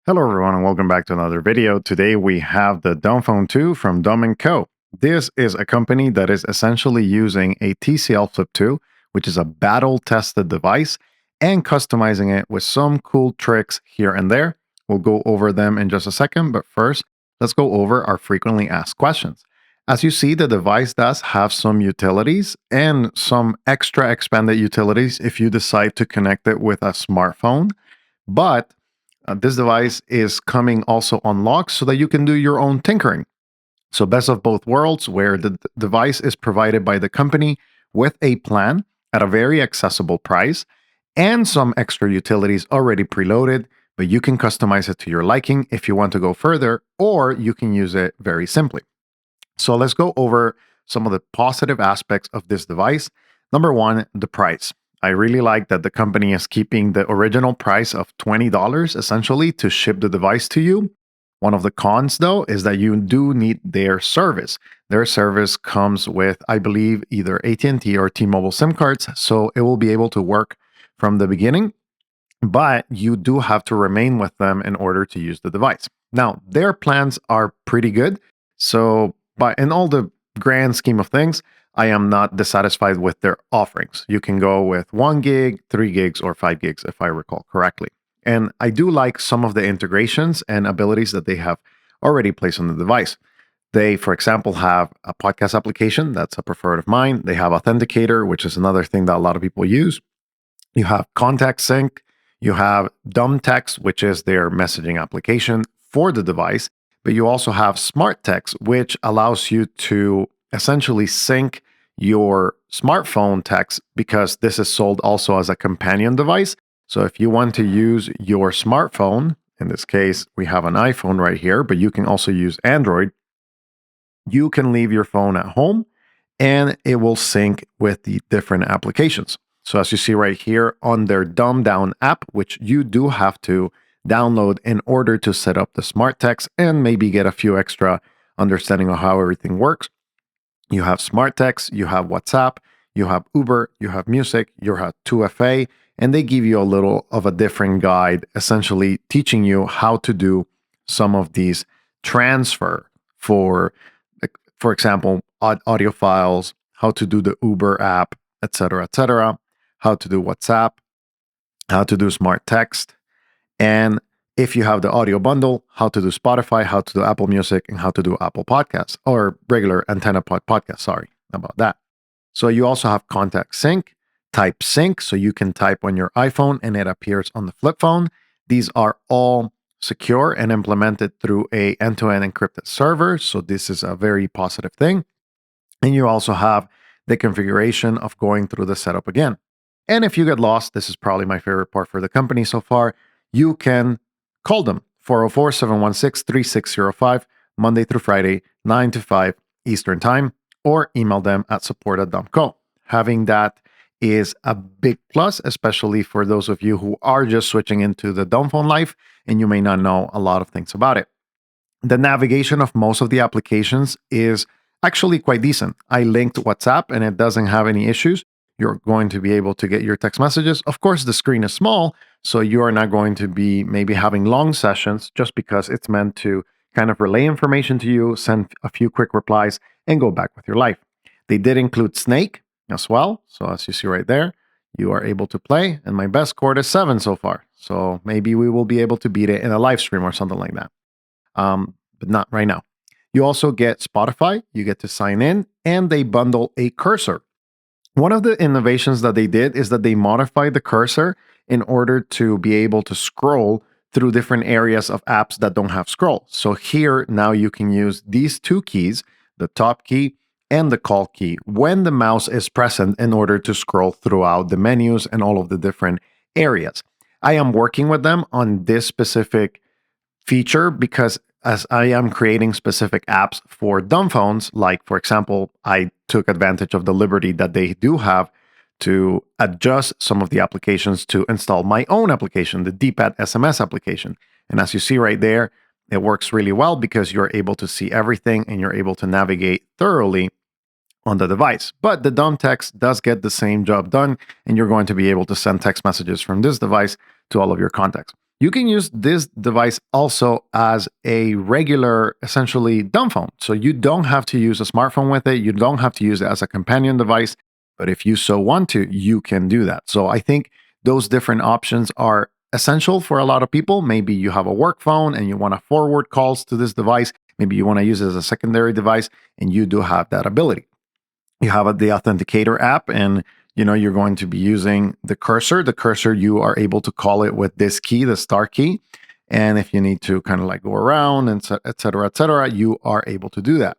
Hello everyone and welcome back to another video. Today we have the Dumbphone 2 from Dumb & Co. This is a company that is essentially using a TCL Flip 2, which is a battle-tested device, and customizing it with some cool tricks here and there. We'll go over them in just a second, but first, let's go over our frequently asked questions. As you see, the device does have some utilities and some extra expanded utilities if you decide to connect it with a smartphone, but this device is coming also unlocked so that you can do your own tinkering. So best of both worlds, where the device is provided by the company with a plan at a very accessible price and some extra utilities already preloaded, but you can customize it to your liking if you want to go further, or you can use it very simply. So let's go over some of the positive aspects of this device. Number one, the price. I really like that the company is keeping the original price of $20 essentially to ship the device to you. One of the cons, though, is that you do need their service. Their service comes with, I believe, either AT&T or T-Mobile SIM cards, so it will be able to work from the beginning, but you do have to remain with them in order to use the device. Now, their plans are pretty good, so but in all the grand scheme of things, I am not dissatisfied with their offerings. You can go with 1 gig, 3 gigs, or 5 gigs, if I recall correctly. And I do like some of the integrations and abilities that they have already placed on the device. They, for example, have a podcast application. That's a preferred of mine. They have Authenticator, which is another thing that a lot of people use. You have Contact Sync. You have Dumb Text, which is their messaging application for the device. But you also have Smart Text, which allows you to essentially sync your smartphone text, because this is sold also as a companion device. So if you want to use your smartphone, in this case, we have an iPhone right here, but you can also use Android. You can leave your phone at home and it will sync with the different applications. So as you see right here on their dumbed down app, which you do have to download in order to set up the smart text and maybe get a few extra understanding of how everything works. You have smart text, you have WhatsApp, you have Uber, you have music, you have 2FA, and they give you a little of a different guide, essentially teaching you how to do some of these transfer for example, audio files, how to do the Uber app, etc., how to do WhatsApp, how to do smart text, and if you have the audio bundle, how to do Spotify, how to do Apple Music, and how to do Apple Podcasts, or regular antenna podcast. Sorry about that. So you also have Contact Sync, Type Sync, so you can type on your iPhone and it appears on the flip phone. These are all secure and implemented through a end-to-end encrypted server. So this is a very positive thing. And you also have the configuration of going through the setup again. And if you get lost, this is probably my favorite part for the company so far, you can call them 404-716-3605, Monday through Friday, 9 to 5 Eastern Time, or email them at support@dumbco. Having that is a big plus, especially for those of you who are just switching into the Dumbphone life and you may not know a lot of things about it. The navigation of most of the applications is actually quite decent. I linked WhatsApp and it doesn't have any issues. You're going to be able to get your text messages. Of course, the screen is small, so you are not going to be maybe having long sessions just because it's meant to kind of relay information to you, send a few quick replies, and go back with your life. They did include Snake as well. So as you see right there, you are able to play. And my best score is 7 so far. So maybe we will be able to beat it in a live stream or something like that. But not right now. You also get Spotify. You get to sign in, and they bundle a cursor. One of the innovations that they did is that they modified the cursor in order to be able to scroll through different areas of apps that don't have scroll. So here, now you can use these two keys, the top key and the call key, when the mouse is present in order to scroll throughout the menus and all of the different areas. I am working with them on this specific feature because as I am creating specific apps for dumb phones, like for example, I took advantage of the liberty that they do have to adjust some of the applications to install my own application, the D-pad SMS application. And as you see right there, it works really well because you're able to see everything and you're able to navigate thoroughly on the device. But the dumb text does get the same job done, and you're going to be able to send text messages from this device to all of your contacts. You can use this device also as a regular, essentially, dumb phone. So you don't have to use a smartphone with it. You don't have to use it as a companion device. But if you so want to, you can do that. So I think those different options are essential for a lot of people. Maybe you have a work phone and you want to forward calls to this device. Maybe you want to use it as a secondary device, and you do have that ability. You have the authenticator app, and you're going to be using the cursor. You are able to call it with this key, the star key, and if you need to kind of like go around and et cetera, you are able to do that.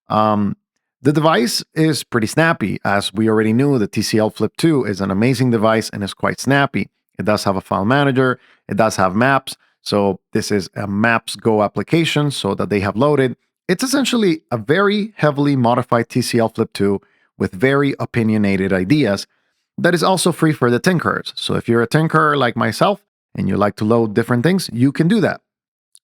um, the device is pretty snappy. As we already knew, the TCL Flip 2 is an amazing device and is quite snappy. It does have a file manager, it does have maps. So this is a Maps Go application, so that they have loaded. It's essentially a very heavily modified TCL Flip 2 with very opinionated ideas that is also free for the tinkerers. So if you're a tinkerer like myself and you like to load different things, you can do that.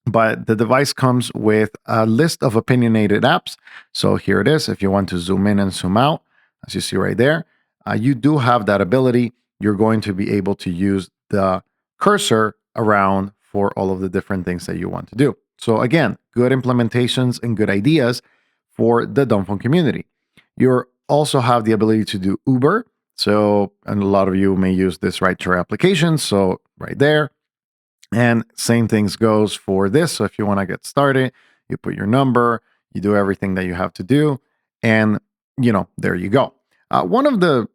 But the device comes with a list of opinionated apps. So here it is. If you want to zoom in and zoom out, as you see right there, you do have that ability. You're going to be able to use the cursor around for all of the different things that you want to do. So again, good implementations and good ideas for the Dumbphone community. You also have the ability to do Uber. So, and a lot of you may use this ride-share application. So right there, and same things goes for this. So if you want to get started, you put your number, you do everything that you have to do, and there you go. One of the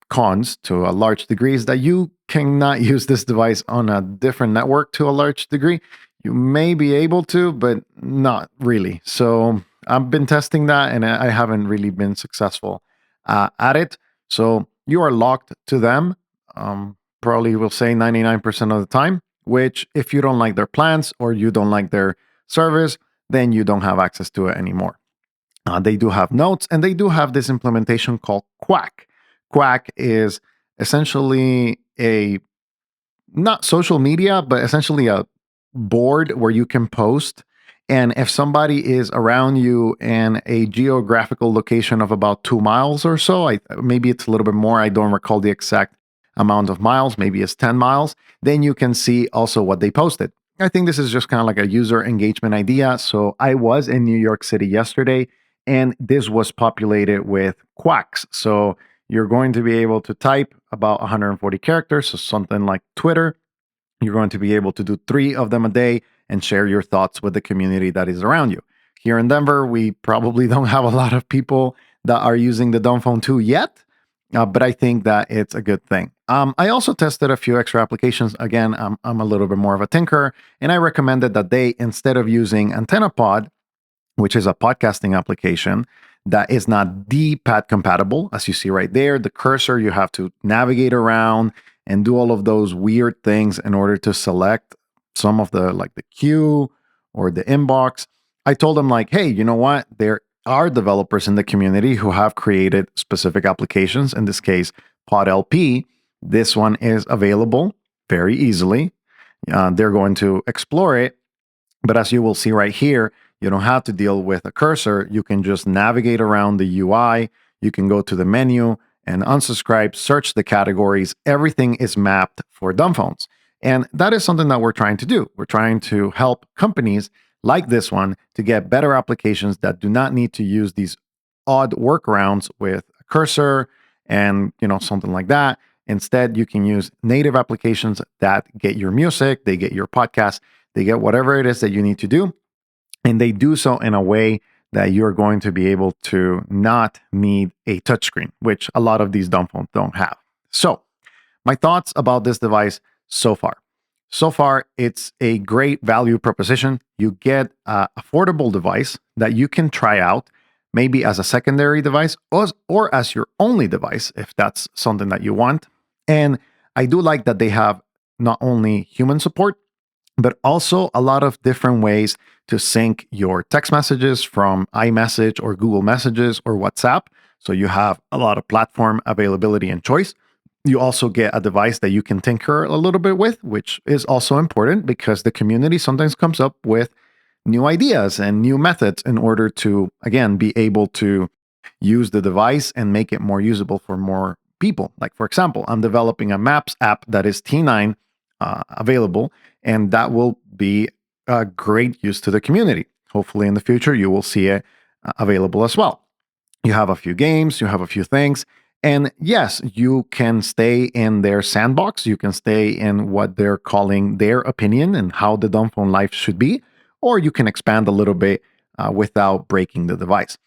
cons to a large degree is that you cannot use this device on a different network to a large degree. You may be able to, but not really. So I've been testing that and I haven't really been successful at it. So you are locked to them. Probably will say 99% of the time, which if you don't like their plans or you don't like their service, then you don't have access to it anymore. They do have notes, and they do have this implementation called Quack. Quack is essentially a not social media, but essentially a board where you can post. And if somebody is around you in a geographical location of about 2 miles or so, maybe it's a little bit more, I don't recall the exact amount of miles, maybe it's 10 miles, then you can see also what they posted. I think this is just kind of like a user engagement idea. So I was in New York City yesterday, and this was populated with quacks. So you're going to be able to type about 140 characters, so something like Twitter. You're going to be able to do 3 of them a day and share your thoughts with the community that is around you. Here in Denver, we probably don't have a lot of people that are using the Dumbphone 2 yet, but I think that it's a good thing. I also tested a few extra applications. Again, I'm a little bit more of a tinker, and I recommended that they, instead of using AntennaPod, which is a podcasting application that is not D-pad compatible. As you see right there, the cursor, you have to navigate around and do all of those weird things in order to select some of the, like the queue or the inbox. I told them like, hey, you know what? There are developers in the community who have created specific applications. In this case, PodLP. This one is available very easily. They're going to explore it. But as you will see right here, you don't have to deal with a cursor. You can just navigate around the UI. You can go to the menu and unsubscribe, search the categories. Everything is mapped for dumb phones. And that is something that we're trying to do. We're trying to help companies like this one to get better applications that do not need to use these odd workarounds with a cursor and something like that. Instead, you can use native applications that get your music, they get your podcast, they get whatever it is that you need to do, and they do so in a way that you're going to be able to not need a touchscreen, which a lot of these dumb phones don't have. So, my thoughts about this device so far. So far, it's a great value proposition. You get an affordable device that you can try out, maybe as a secondary device or as your only device, if that's something that you want. And I do like that they have not only human support, but also a lot of different ways to sync your text messages from iMessage or Google Messages or WhatsApp. So you have a lot of platform availability and choice. You also get a device that you can tinker a little bit with, which is also important because the community sometimes comes up with new ideas and new methods in order to, again, be able to use the device and make it more usable for more people. Like, for example, I'm developing a Maps app that is T9 available, and that will be a great use to the community. Hopefully, in the future, you will see it available as well. You have a few games, you have a few things. And yes, you can stay in their sandbox. You can stay in what they're calling their opinion and how the Dumbphone life should be, or you can expand a little bit without breaking the device.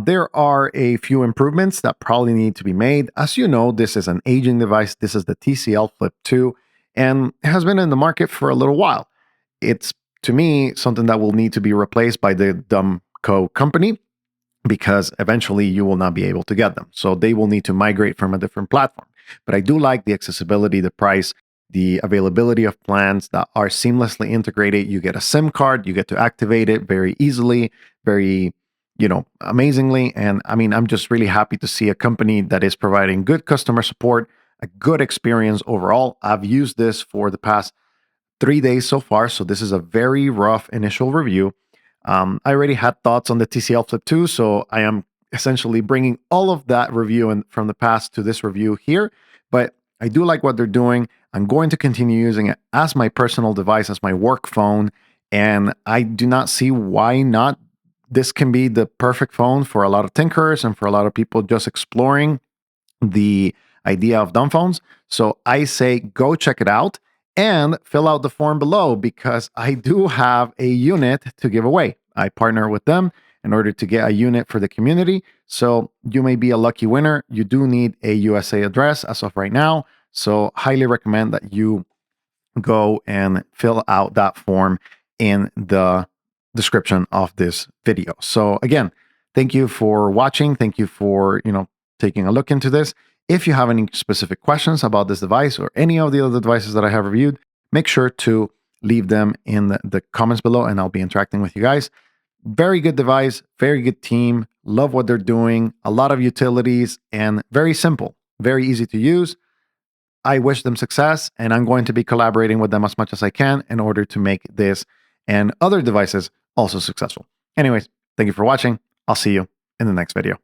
There are a few improvements that probably need to be made. As you know, this is an aging device. This is the TCL Flip 2, and it has been in the market for a little while. It's, to me, something that will need to be replaced by the Dumbco company, because eventually you will not be able to get them. So they will need to migrate from a different platform. But I do like the accessibility, the price, the availability of plans that are seamlessly integrated. You get a SIM card, you get to activate it very easily, very, amazingly. And I mean, I'm just really happy to see a company that is providing good customer support, a good experience overall. I've used this for the past 3 days so far, so this is a very rough initial review. I already had thoughts on the TCL Flip 2, so I am essentially bringing all of that review from the past to this review here. But I do like what they're doing. I'm going to continue using it as my personal device, as my work phone, and I do not see why not. This can be the perfect phone for a lot of tinkerers and for a lot of people just exploring the idea of dumb phones. So I say go check it out and fill out the form below, because I do have a unit to give away. I partner with them in order to get a unit for the community. So you may be a lucky winner. You do need a USA address as of right now. So highly recommend that you go and fill out that form in the description of this video. So again, thank you for watching. Thank you for, taking a look into this. If you have any specific questions about this device or any of the other devices that I have reviewed, make sure to leave them in the comments below, and I'll be interacting with you guys. Very good device, very good team. Love what they're doing. A lot of utilities and very simple, very easy to use. I wish them success, and I'm going to be collaborating with them as much as I can in order to make this and other devices also successful. Anyways, thank you for watching. I'll see you in the next video.